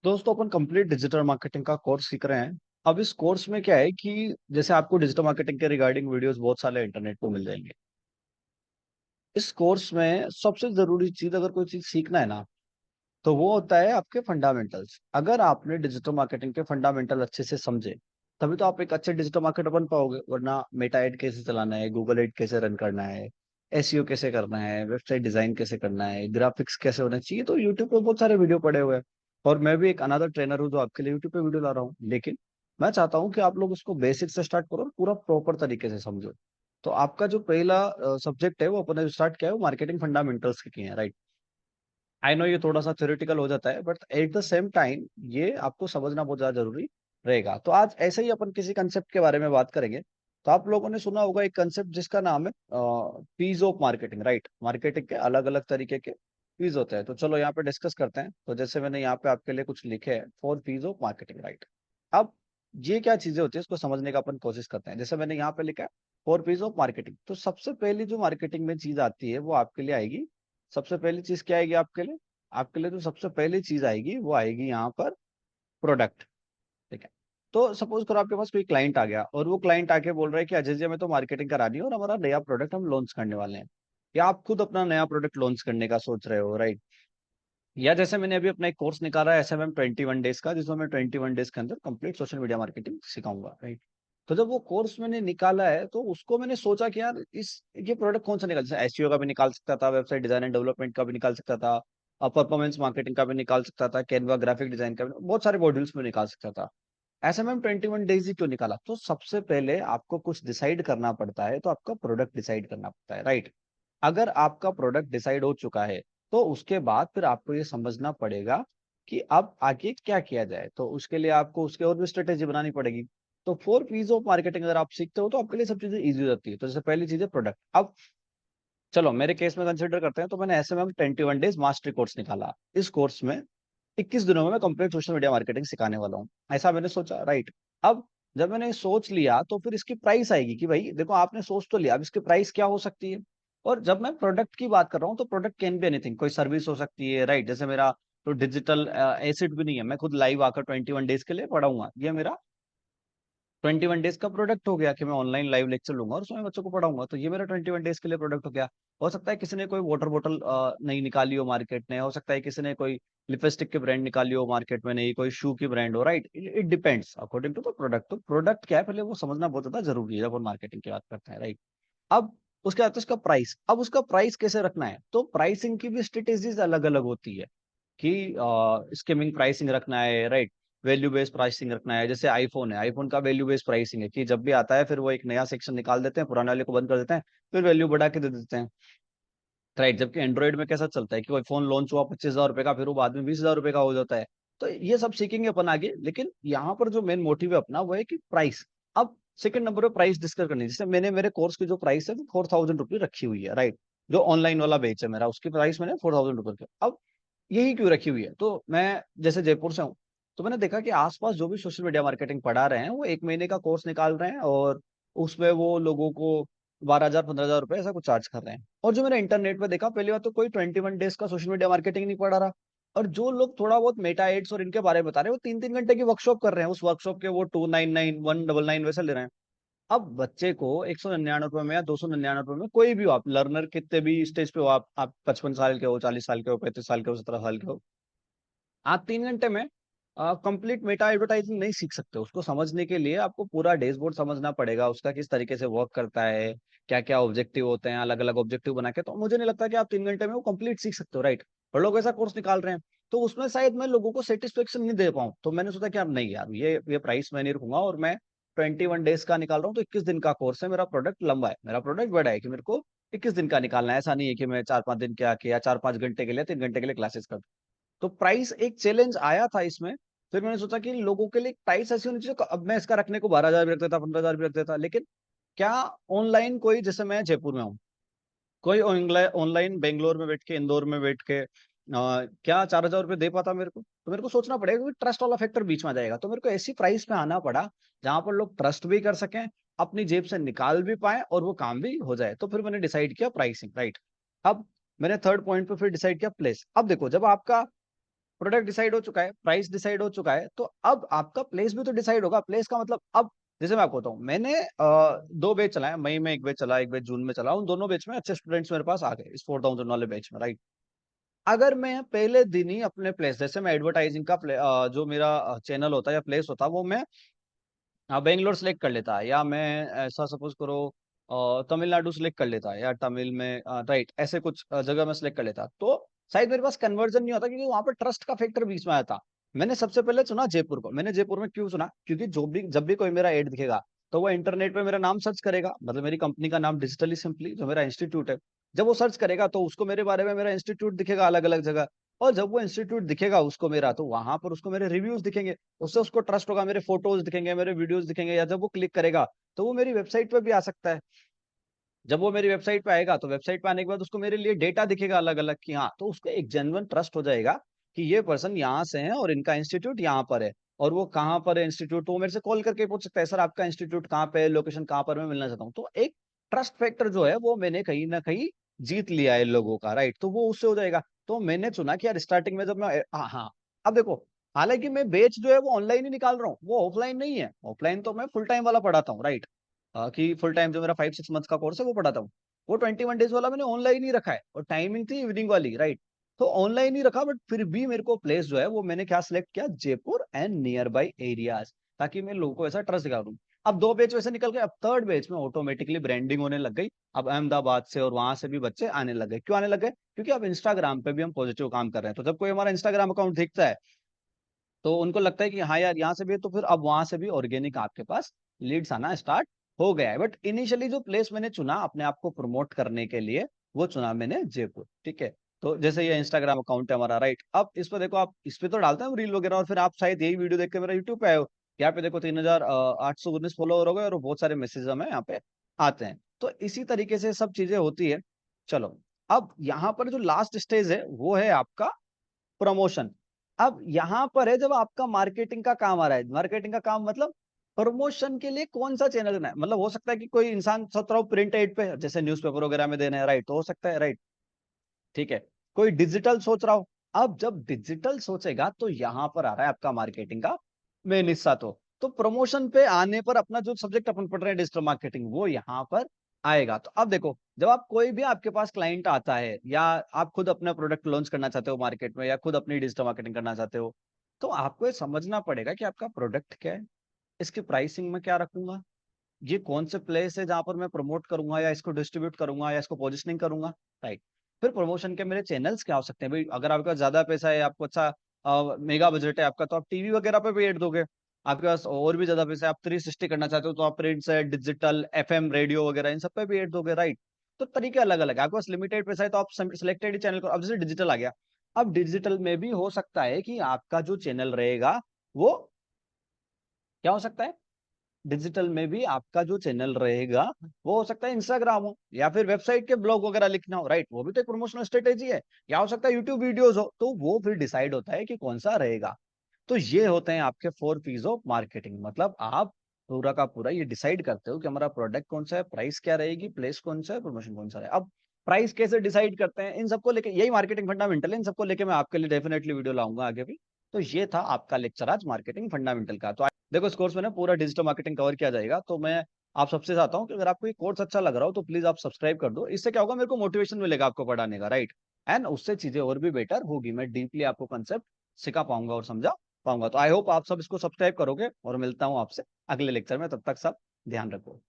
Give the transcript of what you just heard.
दोस्तों अपन complete digital marketing का course सीख रहे हैं। अब इस कोर्स में क्या है कि जैसे आपको डिजिटल मार्केटिंग के रिगार्डिंग वीडियोस बहुत सारे इंटरनेट पे मिल जाएंगे। इस कोर्स में सबसे जरूरी चीज अगर कोई चीज सीखना है ना, तो वो होता है आपके फंडामेंटल्स। अगर आपने डिजिटल मार्केटिंग के फंडामेंटल अच्छे से समझे, तभी तो आप एक अच्छे डिजिटल मार्केटर बन पाओगे। वरना मेटा एड कैसे चलाना है, गूगल एड कैसे रन करना है, एसईओ कैसे करना है, वेबसाइट डिजाइन कैसे करना है, ग्राफिक्स कैसे होना चाहिए, तो यूट्यूब पे बहुत सारे वीडियो पड़े हुए हैं। और मैं भी एक अनदर ट्रेनर हूँ जो आपके लिए यूट्यूब पे वीडियो ला रहा हूँ। लेकिन मैं चाहता हूँ कि आप लोग उसको बेसिक से स्टार्ट करो और पूरा प्रॉपर तरीके से समझो। तो आपका जो पहला सब्जेक्ट है वो अपने स्टार्ट किया है, वो मार्केटिंग फंडामेंटल्स के किए हैं, राइट। आई नो ये थोड़ा सा थ्योरेटिकल हो जाता है, but at the same time ये आपको समझना बहुत ज्यादा जरूरी रहेगा। तो आज ऐसे ही अपन किसी कंसेप्ट के बारे में बात करेंगे। तो आप लोगों ने सुना होगा एक कंसेप्ट जिसका नाम है Ps of marketing, right. Marketing के अलग अलग तरीके के पीज होते हैं। तो चलो यहाँ पे डिस्कस करते हैं। तो जैसे मैंने यहाँ पे आपके लिए कुछ लिखे हैं, 4 पीज ऑफ मार्केटिंग, राइट। अब ये क्या चीजें होती है इसको समझने का अपन कोशिश करते हैं। जैसे मैंने यहाँ पे लिखा है 4 पीज ऑफ मार्केटिंग। तो सबसे पहली जो मार्केटिंग में चीज आती है वो आपके लिए आएगी। सबसे पहली चीज क्या आएगी आपके लिए? आपके लिए तो सबसे पहली चीज आएगी वो आएगी यहाँ पर प्रोडक्ट। ठीक है। तो सपोज करो आपके पास कोई क्लाइंट आ गया और वो क्लाइंट आके बोल रहा है कि अजय जी हमें तो मार्केटिंग करानी है और हमारा नया प्रोडक्ट हम लॉन्च करने वाले हैं। या आप खुद अपना नया प्रोडक्ट लॉन्च करने का सोच रहे हो, राइट। या जैसे मैंने अभी अपना एक कोर्स निकाला है SMM 21 डेज का, जिसमें मैं 21 डेज के अंदर कंप्लीट सोशल मीडिया मार्केटिंग सिखाऊंगा, राइट। तो जब वो कोर्स मैंने निकाला है तो उसको मैंने सोचा कि यार इस ये प्रोडक्ट कौन सा निकाल, जैसे एसईओ का भी निकाल सकता था, वेबसाइट डिजाइन एंड डेवलपमेंट का भी निकाल सकता था, परफॉर्मेंस मार्केटिंग का भी निकाल सकता था, कैनवा ग्राफिक डिजाइन का भी, बहुत सारे मॉड्यूल्स में निकाल सकता था। SMM 21 डेज ही क्यों निकाला? तो सबसे पहले आपको कुछ डिसाइड करना पड़ता है, तो आपका प्रोडक्ट डिसाइड करना पड़ता है, राइट। अगर आपका प्रोडक्ट डिसाइड हो चुका है तो उसके बाद फिर आपको ये समझना पड़ेगा कि अब आगे क्या किया जाए। तो उसके लिए आपको उसके और भी स्ट्रेटेजी बनानी पड़ेगी। तो 4 पीज ऑफ मार्केटिंग अगर आप सीखते हो तो आपके लिए सब चीजें इजी हो जाती है। तो जैसे पहली चीज है प्रोडक्ट। अब चलो मेरे केस में कंसिडर करते हैं, तो मैंने SMM 21 डेज मास्टरी कोर्स निकाला। इस कोर्स में 21 दिनों में मैं कंप्लीट सोशल मीडिया मार्केटिंग सिखाने वाला हूँ, ऐसा मैंने सोचा, राइट। अब जब मैंने सोच लिया तो फिर इसकी प्राइस आएगी कि भाई देखो आपने सोच तो लिया, अब इसकी प्राइस क्या हो सकती है। और जब मैं प्रोडक्ट की बात कर रहा हूँ तो प्रोडक्ट कैन बी एनीथिंग, कोई सर्विस हो सकती है, राइट। जैसे मेरा तो डिजिटल एसेट भी नहीं है, मैं खुद लाइव आकर 21 डेज के लिए पढ़ाऊंगा। ये मेरा 21 डेज का प्रोडक्ट हो गया कि मैं ऑनलाइन लाइव लेक्चर लूंगा और उसमें बच्चों को पढ़ाऊंगा। तो ये मेरा 21 डेज के लिए प्रोडक्ट हो गया। हो सकता है किसी ने कोई वाटर बोतल नहीं निकाली हो मार्केट में, हो सकता है किसी ने कोई लिपस्टिक की ब्रांड निकाली हो मार्केट में, नहीं कोई शू की ब्रांड हो, right. It depends according to the product. तो प्रोडक्ट क्या है पहले वो समझना बहुत ज्यादा जरूरी है जब हम मार्केटिंग की बात करते हैं, राइट। अब उसके बाद उसका प्राइस। अब उसका प्राइस कैसे रखना है, तो प्राइसिंग की भी स्ट्रेटेजीज अलग अलग होती है कि स्कीमिंग प्राइसिंग रखना है, राइट। वैल्यू बेस्ड प्राइसिंग रखना है। जैसे आईफोन है, आईफोन का वैल्यू बेस्ड प्राइसिंग है कि जब भी आता है फिर वो एक नया सेक्शन निकाल देते हैं, पुराने वाले को बंद कर देते हैं, फिर वैल्यू बढ़ा के दे देते हैं, राइट। जबकि एंड्रॉइड में कैसा चलता है कि कोई फोन लॉन्च हुआ 25,000 रुपए का, फिर वो बाद में 20,000 रुपए का हो जाता है। तो ये सब सीखेंगे अपन आगे। लेकिन यहाँ पर जो मेन मोटिव है अपना वो है कि प्राइस। अब सेकंड नंबर पे प्राइस डिस्कस करनी है। जैसे मैंने मेरे कोर्स की जो प्राइस है वो 4,000 रुपये रखी हुई है, राइट। जो ऑनलाइन वाला बेच है मेरा, उसकी प्राइस मैंने 4,000 रुपये। अब यही क्यों रखी हुई है, तो मैं जैसे जयपुर से हूँ, तो मैंने देखा कि आसपास जो भी सोशल मीडिया मार्केटिंग पढ़ा रहे हैं वो 1 महीने का कोर्स निकाल रहे हैं और उसमें वो लोगों को 12,000 15,000 रुपए ऐसा कुछ चार्ज कर रहे हैं। और जो मैंने इंटरनेट पे देखा, पहली बात तो कोई 21 डेज का सोशल मीडिया मार्केटिंग नहीं पढ़ा रहा। और जो लोग थोड़ा बहुत मेटा एड्स और इनके बारे में बता रहे हैं वो 3 3 घंटे की वर्कशॉप कर रहे हैं, उस वर्कशॉप के वो 299 199 वैसे ले रहे हैं। अब बच्चे को 199 रुपए में या 299 रुपए में, कोई भी हो आप, लर्नर कितने भी स्टेज पे हो, आप 55 साल के हो, 40 साल के हो, 35 साल के हो, 17 साल के हो, आप 3 घंटे में कंप्लीट मेटा एडवर्टाइजिंग नहीं सीख सकते। उसको समझने के लिए आपको पूरा डैशबोर्ड समझना पड़ेगा, उसका किस तरीके से वर्क करता है, क्या क्या ऑब्जेक्टिव होते हैं, अलग अलग ऑब्जेक्टिव बना के। तो मुझे नहीं लगता कि आप 3 घंटे में वो कंप्लीट सीख सकते हो, राइट। और लोग ऐसा कोर्स निकाल रहे हैं, तो उसमें शायद मैं लोगों को सेटिस्फेक्शन नहीं दे पाऊँ। तो मैंने सोचा कि अब नहीं यार, ये प्राइस मैं नहीं रखूंगा और मैं 21 डेज का निकाल रहा हूँ। तो 21 दिन का कोर्स है, मेरा प्रोडक्ट लंबा है, मेरा प्रोडक्ट बड़ा है कि मेरे को 21 दिन का निकालना है। ऐसा नहीं है कि मैं 4 5 दिन के आके या 4 5 घंटे के लिए 3 घंटे के लिए क्लासेस कर। तो प्राइस एक चैलेंज आया था इसमें। फिर मैंने सोचा कि लोगों के लिए प्राइस ऐसी होनी चाहिए। अब मैं इसका रखने को 12,000 भी रख देता, 15,000 भी रख देता, लेकिन क्या ऑनलाइन कोई, जैसे मैं जयपुर में हूँ, कोई ऑनलाइन बेंगलोर में बैठ के, इंदौर में बैठ के क्या 4,000 रुपये दे पाता मेरे को? तो मेरे को सोचना पड़ेगा कि ट्रस्ट वाला फैक्टर बीच में आ जाएगा। तो मेरे को ऐसी प्राइस में आना पड़ा जहां पर लोग ट्रस्ट भी कर सकें, अपनी जेब से निकाल भी पाए और वो काम भी हो जाए। तो फिर मैंने डिसाइड किया प्राइसिंग, राइट। अब मैंने थर्ड पॉइंट पे फिर डिसाइड किया प्लेस। अब देखो, जब आपका प्रोडक्ट डिसाइड हो चुका है, प्राइस डिसाइड हो चुका है, तो अब आपका प्लेस भी तो डिसाइड होगा। प्लेस का मतलब अब जैसे मैं आपको बताऊँ, मैंने 2 बैच चलाए, मई में 1 बैच चला, 1 बैच जून में चला, उन दोनों बैच में अच्छे स्टूडेंट्स मेरे पास आ गए, इस 4000 वाले बैच में, राइट। अगर मैं पहले दिन ही अपने प्लेस, जैसे मैं एडवर्टाइजिंग का जो मेरा चैनल होता है या प्लेस होता है, वो मैं बेंगलोर सेलेक्ट कर लेता है, या मैं ऐसा सपोज करो तमिलनाडु सेलेक्ट कर लेता है, या तमिल में राइट, ऐसे कुछ जगह में सेलेक्ट कर लेता, तो शायद मेरे पास कन्वर्जन नहीं होता, क्योंकि वहां पर ट्रस्ट का फैक्टर बीच में आया था। मैंने सबसे पहले चुना जयपुर को। मैंने जयपुर में क्यों चुना? क्योंकि जो भी जब भी कोई मेरा एड दिखेगा, तो वो इंटरनेट पे मेरा नाम सर्च करेगा, मतलब मेरी कंपनी का नाम डिजिटली सिंपली, जो मेरा इंस्टीट्यूट है, जब वो सर्च करेगा तो उसको मेरे बारे में मेरा इंस्टीट्यूट दिखेगा अलग अलग जगह। और जब वो इंस्टीट्यूट दिखेगा उसको मेरा, तो वहां पर उसको मेरे रिव्यूज दिखेंगे, उससे उसको ट्रस्ट होगा, मेरे फोटोज दिखेंगे, मेरे वीडियोस दिखेंगे, या जब वो क्लिक करेगा तो वो मेरी वेबसाइट पे भी आ सकता है। जब वो मेरी वेबसाइट पे आएगा, तो वेबसाइट पे आने के बाद उसको मेरे लिए डेटा दिखेगा अलग अलग, कि हाँ, तो उसको एक जेन्युइन ट्रस्ट हो जाएगा कि ये पर्सन यहाँ से है और इनका इंस्टीट्यूट यहाँ पर है। और वो कहाँ पर है इंस्टीट्यूट, तो वो मेरे से कॉल करके पूछ सकता है, सर आपका इंस्टीट्यूट कहाँ पे है, लोकेशन कहाँ पर, मैं मिलना चाहता हूँ। तो एक ट्रस्ट फैक्टर जो है वो मैंने कहीं ना कहीं जीत लिया है लोगों का, राइट। तो वो उससे हो जाएगा। तो मैंने चुना कि यार स्टार्टिंग में जब मैं हाँ हाँ, अब देखो, हालांकि मैं बेच जो है वो ऑनलाइन ही निकाल रहा हूँ, वो ऑफलाइन नहीं है। ऑफलाइन तो मैं फुल टाइम वाला पढ़ाता हूँ, राइट। कि फुल टाइम जो मेरा 5-6 मंथ का कोर्स है वो पढ़ाता हूँ। वो 21 डेज वाला मैंने ऑनलाइन ही रखा है, और टाइमिंग थी इवनिंग वाली, राइट। तो ऑनलाइन ही रखा, बट फिर भी मेरे को प्लेस जो है वो मैंने क्या सिलेक्ट किया, Jaipur and near by areas, ताकि मैं लोगों को ऐसा ट्रस्ट दिखा दूं। अब 2 बैच वैसे निकल गए, अब थर्ड बैच में ऑटोमेटिकली ब्रांडिंग होने लग गई। अब अहमदाबाद से और वहां से भी बच्चे आने लग गए। क्यों आने लग गए? क्योंकि अब इंस्टाग्राम पे भी हम पॉजिटिव काम कर रहे हैं, तो जब कोई हमारा इंस्टाग्राम अकाउंट दिखता है, तो उनको लगता है कि हाँ यार, यहाँ से भी है, तो फिर अब वहां से भी ऑर्गेनिक आपके पास लीड्स आना स्टार्ट हो गया है। बट इनिशियली जो प्लेस मैंने चुना अपने आप को प्रमोट करने के लिए, वो चुना मैंने जयपुर, ठीक है। तो जैसे ये इंस्टाग्राम अकाउंट है हमारा, राइट। अब इस पर देखो, आप इस पे तो डालते हैं रील वगैरह, और फिर आप शायद यही वीडियो देख के मेरा यूट्यूब पे आए हो। यहाँ पे देखो 3819 फॉलोअर हो गए, और बहुत सारे मैसेज हमें यहाँ पे आते हैं। तो इसी तरीके से सब चीजें होती है। चलो, अब यहाँ पर जो लास्ट स्टेज है वो है आपका प्रमोशन। अब यहाँ पर है जब आपका मार्केटिंग का काम आ रहा है। मार्केटिंग का काम मतलब प्रमोशन के लिए कौन सा चैनल देना है। मतलब हो सकता है कि कोई इंसान सोच रहा हो प्रिंट एड पे, जैसे न्यूज़पेपर वगैरह में देना है, राइट, तो हो सकता है, राइट, ठीक है। कोई डिजिटल सोच रहा हो। अब जब डिजिटल सोचेगा, तो यहाँ पर आ रहा है आपका मार्केटिंग का मेन हिस्सा। तो प्रमोशन पे आने पर अपना जो सब्जेक्ट अपन पढ़ रहे हैं डिजिटल मार्केटिंग, वो यहाँ पर आएगा। तो अब देखो, जब आप कोई भी आपके पास क्लाइंट आता है, या आप खुद अपना प्रोडक्ट लॉन्च करना चाहते हो मार्केट में, या खुद अपनी डिजिटल मार्केटिंग करना चाहते हो, तो आपको ये समझना पड़ेगा कि आपका प्रोडक्ट क्या है, इसकी प्राइसिंग में क्या रखूंगा, ये कौन से प्लेस है जहां पर मैं प्रमोट करूंगा, या इसको डिस्ट्रीब्यूट करूंगा, या इसको पोजिशनिंग करूंगा, राइट। फिर प्रमोशन के मेरे चैनल्स क्या हो सकते हैं भाई। अगर आपके पास ज्यादा पैसा है, आपको अच्छा मेगा बजट है आपका, तो आप टीवी वगैरह पे भी एड दोगे। आपके पास और भी ज्यादा पैसा है, आप 360 करना चाहते हो, तो आप प्रिंट से डिजिटल एफएम रेडियो वगैरह इन सब पे भी एड दोगे, राइट। तो तरीके अलग अलग है। आपके पास लिमिटेड पैसा है, तो आप सिलेक्टेड चैनल करो। अब जैसे डिजिटल आ गया, अब डिजिटल में भी हो सकता है कि आपका जो चैनल रहेगा वो क्या हो सकता है, डिजिटल में भी आपका जो चैनल रहेगा वो हो सकता है इंस्टाग्राम हो, या फिर वेबसाइट के ब्लॉग वगैरह लिखना हो, राइट, वो भी तो एक प्रमोशनल स्ट्रेटेजी है। या हो सकता है यूट्यूब वीडियोस हो, तो वो फिर डिसाइड होता है कि कौन सा रहेगा। तो ये होते हैं आपके 4 P's ऑफ मार्केटिंग। मतलब आप पूरा का पूरा ये डिसाइड करते हो कि हमारा प्रोडक्ट कौन सा है, प्राइस क्या रहेगी, प्लेस कौन सा है, प्रमोशन कौन सा है। अब प्राइस कैसे डिसाइड करते हैं, इन सबको लेके, यही मार्केटिंग फंडामेंटल है, इन सबको लेके मैं आपके लिए डेफिनेटली वीडियो लाऊंगा आगे भी। तो ये था आपका लेक्चर आज मार्केटिंग फंडामेंटल का। तो देखो, इस कोर्स में ना पूरा डिजिटल मार्केटिंग कवर किया जाएगा। तो मैं आप सबसे चाहता हूँ कि अगर आपको ये कोर्स अच्छा लग रहा हो, तो प्लीज आप सब्सक्राइब कर दो। इससे क्या होगा, मेरे को मोटिवेशन मिलेगा आपको पढ़ाने का, राइट। एंड उससे चीजें और भी बेटर होगी, मैं डीपली आपको कंसेप्ट सिखा पाऊंगा और समझा पाऊंगा। तो आई होप आप सब इसको सब्सक्राइब करोगे, और मिलता हूँ आपसे अगले लेक्चर में। तब तक सब ध्यान रखो।